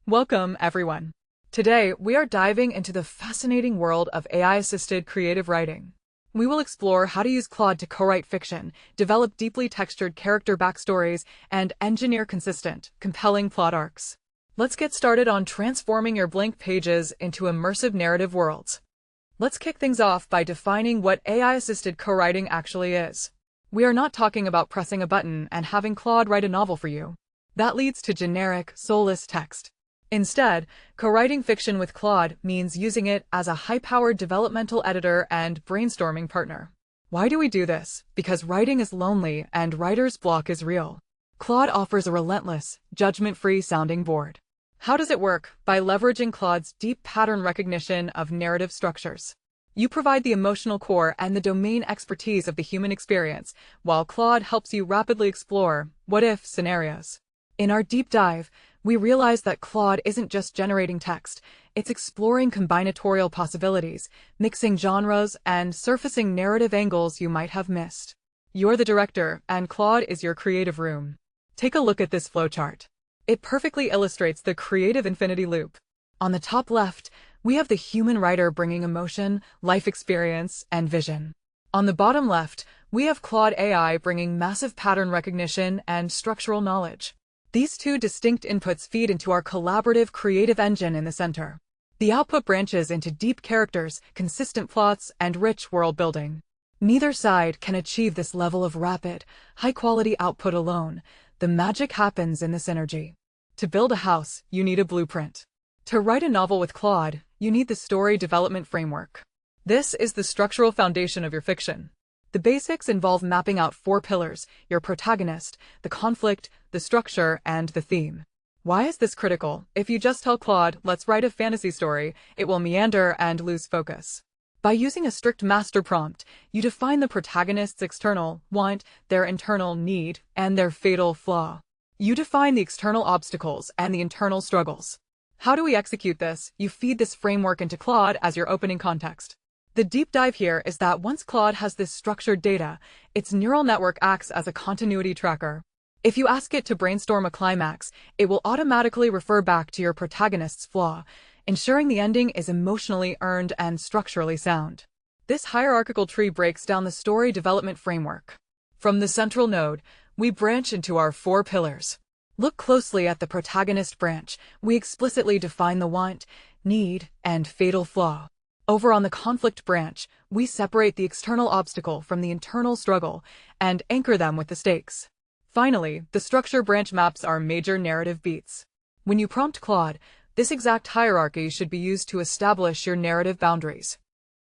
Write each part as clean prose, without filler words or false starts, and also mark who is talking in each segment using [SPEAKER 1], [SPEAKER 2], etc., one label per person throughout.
[SPEAKER 1] Welcome, everyone. Today, we are diving into the fascinating world of AI-assisted creative writing. We will explore how to use Claude to co-write fiction, develop deeply textured character backstories, and engineer consistent, compelling plot arcs. Let's get started on transforming your blank pages into immersive narrative worlds. Let's kick things off by defining what AI-assisted co-writing actually is. We are not talking about pressing a button and having Claude write a novel for you. That leads to generic, soulless text. Instead, co-writing fiction with Claude means using it as a high-powered developmental editor and brainstorming partner. Why do we do this? Because writing is lonely and writer's block is real. Claude offers a relentless, judgment-free sounding board. How does it work? By leveraging Claude's deep pattern recognition of narrative structures. You provide the emotional core and the domain expertise of the human experience, while Claude helps you rapidly explore what-if scenarios. In our deep dive, we realize that Claude isn't just generating text, it's exploring combinatorial possibilities, mixing genres, and surfacing narrative angles you might have missed. You're the director, and Claude is your creative room. Take a look at this flowchart. It perfectly illustrates the creative infinity loop. On the top left, we have the human writer bringing emotion, life experience, and vision. On the bottom left, we have Claude AI bringing massive pattern recognition and structural knowledge. These two distinct inputs feed into our collaborative creative engine in the center. The output branches into deep characters, consistent plots, and rich world building. Neither side can achieve this level of rapid, high-quality output alone. The magic happens in the synergy. To build a house, you need a blueprint. To write a novel with Claude, you need the story development framework. This is the structural foundation of your fiction. The basics involve mapping out 4 pillars: your protagonist, the conflict, the structure, and the theme. Why is this critical? If you just tell Claude, let's write a fantasy story, it will meander and lose focus. By using a strict master prompt, you define the protagonist's external want, their internal need, and their fatal flaw. You define the external obstacles and the internal struggles. How do we execute this? You feed this framework into Claude as your opening context. The deep dive here is that once Claude has this structured data, its neural network acts as a continuity tracker. If you ask it to brainstorm a climax, it will automatically refer back to your protagonist's flaw, ensuring the ending is emotionally earned and structurally sound. This hierarchical tree breaks down the story development framework. From the central node, we branch into our 4 pillars. Look closely at the protagonist branch. We explicitly define the want, need, and fatal flaw. Over on the conflict branch, we separate the external obstacle from the internal struggle and anchor them with the stakes. Finally, the structure branch maps our major narrative beats. When you prompt Claude, this exact hierarchy should be used to establish your narrative boundaries.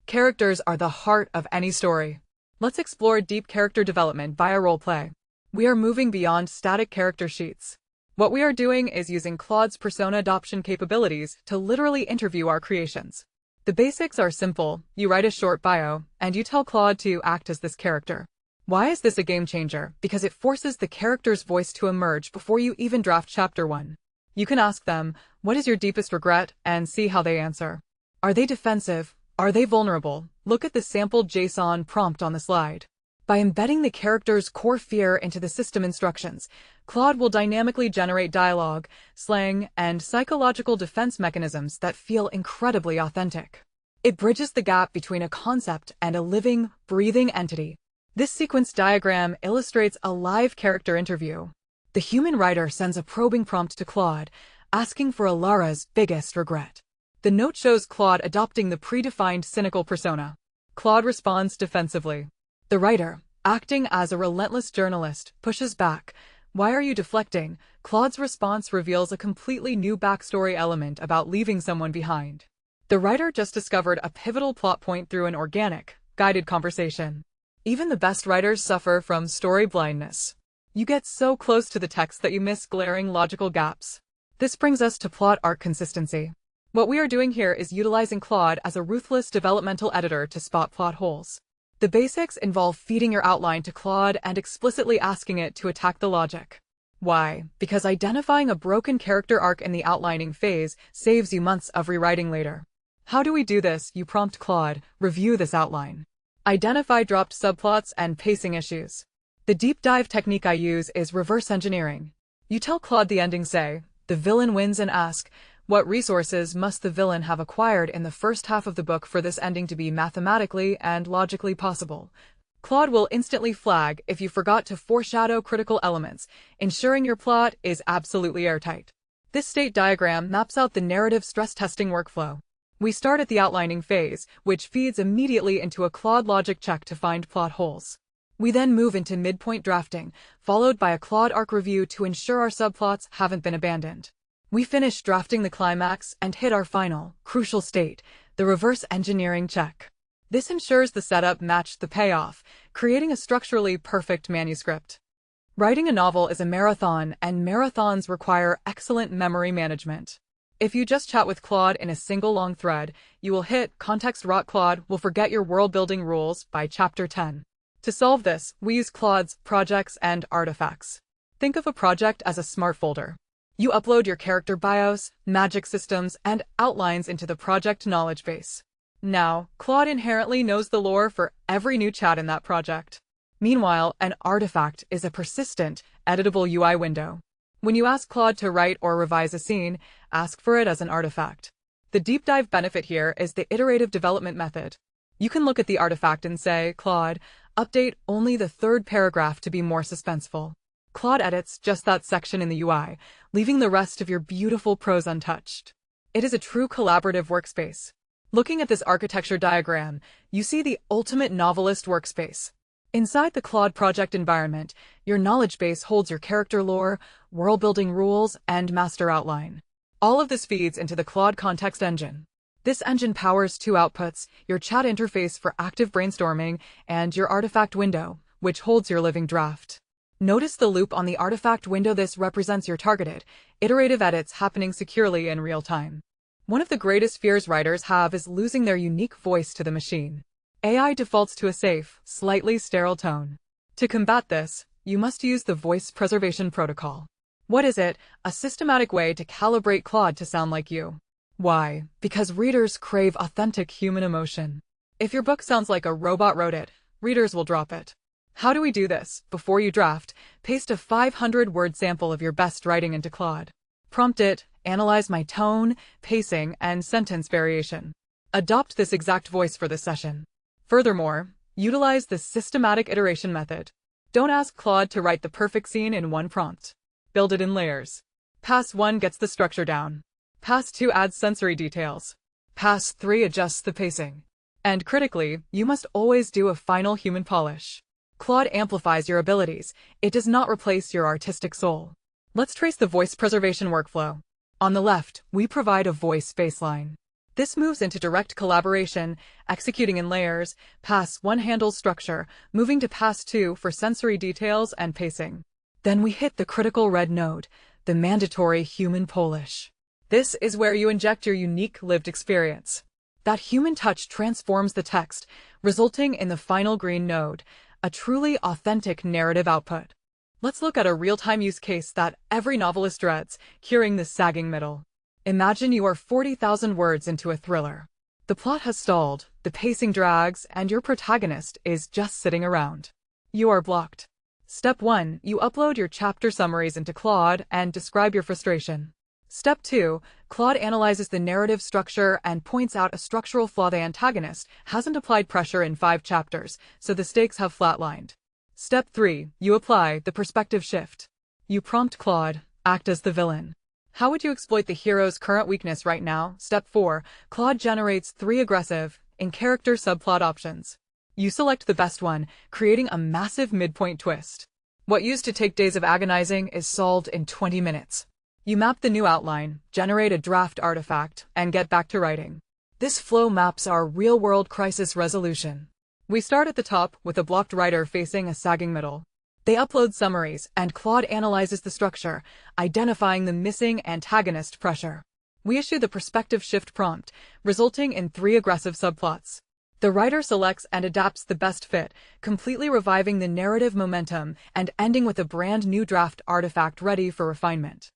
[SPEAKER 1] Characters are the heart of any story. Let's explore deep character development via roleplay. We are moving beyond static character sheets. What we are doing is using Claude's persona adoption capabilities to literally interview our creations. The basics are simple. You write a short bio, and you tell Claude to act as this character. Why is this a game changer? Because it forces the character's voice to emerge before you even draft chapter 1. You can ask them, what is your deepest regret, and see how they answer. Are they defensive? Are they vulnerable? Look at the sample JSON prompt on the slide. By embedding the character's core fear into the system instructions, Claude will dynamically generate dialogue, slang, and psychological defense mechanisms that feel incredibly authentic. It bridges the gap between a concept and a living, breathing entity. This sequence diagram illustrates a live character interview. The human writer sends a probing prompt to Claude, asking for Alara's biggest regret. The note shows Claude adopting the predefined cynical persona. Claude responds defensively. The writer, acting as a relentless journalist, pushes back. Why are you deflecting? Claude's response reveals a completely new backstory element about leaving someone behind. The writer just discovered a pivotal plot point through an organic, guided conversation. Even the best writers suffer from story blindness. You get so close to the text that you miss glaring logical gaps. This brings us to plot arc consistency. What we are doing here is utilizing Claude as a ruthless developmental editor to spot plot holes. The basics involve feeding your outline to Claude and explicitly asking it to attack the logic. Why? Because identifying a broken character arc in the outlining phase saves you months of rewriting later. How do we do this? You prompt Claude, review this outline. Identify dropped subplots and pacing issues. The deep dive technique I use is reverse engineering. You tell Claude the ending, say, The villain wins and asks, what resources must the villain have acquired in the first half of the book for this ending to be mathematically and logically possible? Claude will instantly flag if you forgot to foreshadow critical elements, ensuring your plot is absolutely airtight. This state diagram maps out the narrative stress testing workflow. We start at the outlining phase, which feeds immediately into a Claude logic check to find plot holes. We then move into midpoint drafting, followed by a Claude arc review to ensure our subplots haven't been abandoned. We finish drafting the climax and hit our final, crucial state, the reverse engineering check. This ensures the setup matched the payoff, creating a structurally perfect manuscript. Writing a novel is a marathon, and marathons require excellent memory management. If you just chat with Claude in a single long thread, you will hit context rot. Claude will forget your world-building rules by chapter 10. To solve this, we use Claude's projects and artifacts. Think of a project as a smart folder. You upload your character bios, magic systems, and outlines into the project knowledge base. Now, Claude inherently knows the lore for every new chat in that project. Meanwhile, an artifact is a persistent, editable UI window. When you ask Claude to write or revise a scene, ask for it as an artifact. The deep dive benefit here is the iterative development method. You can look at the artifact and say, Claude, update only the third paragraph to be more suspenseful. Claude edits just that section in the UI, leaving the rest of your beautiful prose untouched. It is a true collaborative workspace. Looking at this architecture diagram, you see the ultimate novelist workspace. Inside the Claude project environment, your knowledge base holds your character lore, world-building rules, and master outline. All of this feeds into the Claude context engine. This engine powers two outputs, your chat interface for active brainstorming and your artifact window, which holds your living draft. Notice the loop on the artifact window. This represents your targeted, iterative edits happening securely in real time. One of the greatest fears writers have is losing their unique voice to the machine. AI defaults to a safe, slightly sterile tone. To combat this, you must use the voice preservation protocol. What is it? A systematic way to calibrate Claude to sound like you. Why? Because readers crave authentic human emotion. If your book sounds like a robot wrote it, readers will drop it. How do we do this? Before you draft, paste a 500-word sample of your best writing into Claude. Prompt it, analyze my tone, pacing, and sentence variation. Adopt this exact voice for this session. Furthermore, utilize the systematic iteration method. Don't ask Claude to write the perfect scene in one prompt. Build it in layers. Pass 1 gets the structure down. Pass 2 adds sensory details. Pass 3 adjusts the pacing. And critically, you must always do a final human polish. Claude amplifies your abilities. It does not replace your artistic soul. Let's trace the voice preservation workflow. On the left, we provide a voice baseline. This moves into direct collaboration, executing in layers. Pass 1 handles structure, moving to Pass 2 for sensory details and pacing. Then we hit the critical red node, the mandatory human polish. This is where you inject your unique lived experience. That human touch transforms the text, resulting in the final green node, a truly authentic narrative output. Let's look at a real-time use case that every novelist dreads, curing the sagging middle. Imagine you are 40,000 words into a thriller. The plot has stalled, the pacing drags, and your protagonist is just sitting around. You are blocked. Step 1. You upload your chapter summaries into Claude and describe your frustration. Step 2. Claude analyzes the narrative structure and points out a structural flaw. The antagonist hasn't applied pressure in 5 chapters, so the stakes have flatlined. Step 3. You apply the perspective shift. You prompt Claude, act as the villain. How would you exploit the hero's current weakness right now? Step 4. Claude generates 3 aggressive, in-character subplot options. You select the best one, creating a massive midpoint twist. What used to take days of agonizing is solved in 20 minutes. You map the new outline, generate a draft artifact, and get back to writing. This flow maps our real-world crisis resolution. We start at the top with a blocked writer facing a sagging middle. They upload summaries, and Claude analyzes the structure, identifying the missing antagonist pressure. We issue the perspective shift prompt, resulting in 3 aggressive subplots. The writer selects and adapts the best fit, completely reviving the narrative momentum and ending with a brand new draft artifact ready for refinement.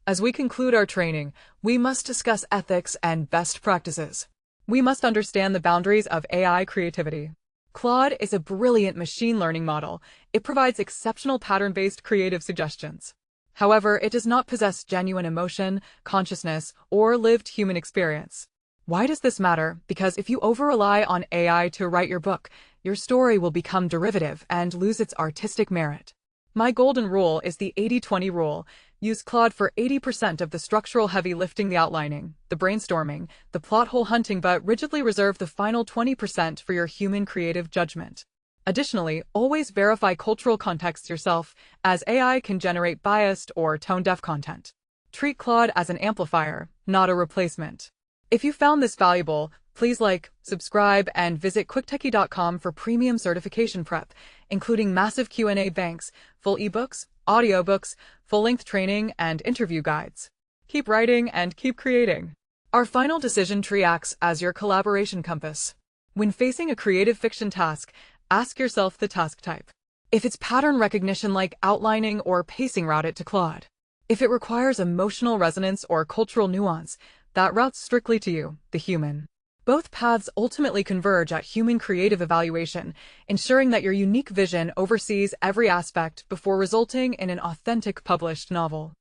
[SPEAKER 1] As we conclude our training, we must discuss ethics and best practices. We must understand the boundaries of AI creativity. Claude is a brilliant machine learning model. It provides exceptional pattern-based creative suggestions. However, it does not possess genuine emotion, consciousness, or lived human experience. Why does this matter? Because if you over-rely on AI to write your book, your story will become derivative and lose its artistic merit. My golden rule is the 80-20 rule. Use Claude for 80% of the structural heavy lifting, the outlining, the brainstorming, the plot hole hunting, but rigidly reserve the final 20% for your human creative judgment. Additionally, always verify cultural context yourself, as AI can generate biased or tone-deaf content. Treat Claude as an amplifier, not a replacement. If you found this valuable, please like, subscribe, and visit quicktechie.com for premium certification prep, including massive Q&A banks, full ebooks, audiobooks, full-length training, and interview guides. Keep writing and keep creating. Our final decision tree acts as your collaboration compass. When facing a creative fiction task, ask yourself the task type. If it's pattern recognition like outlining or pacing, route it to Claude. If it requires emotional resonance or cultural nuance, that routes strictly to you, the human. Both paths ultimately converge at human creative evaluation, ensuring that your unique vision oversees every aspect before resulting in an authentic published novel.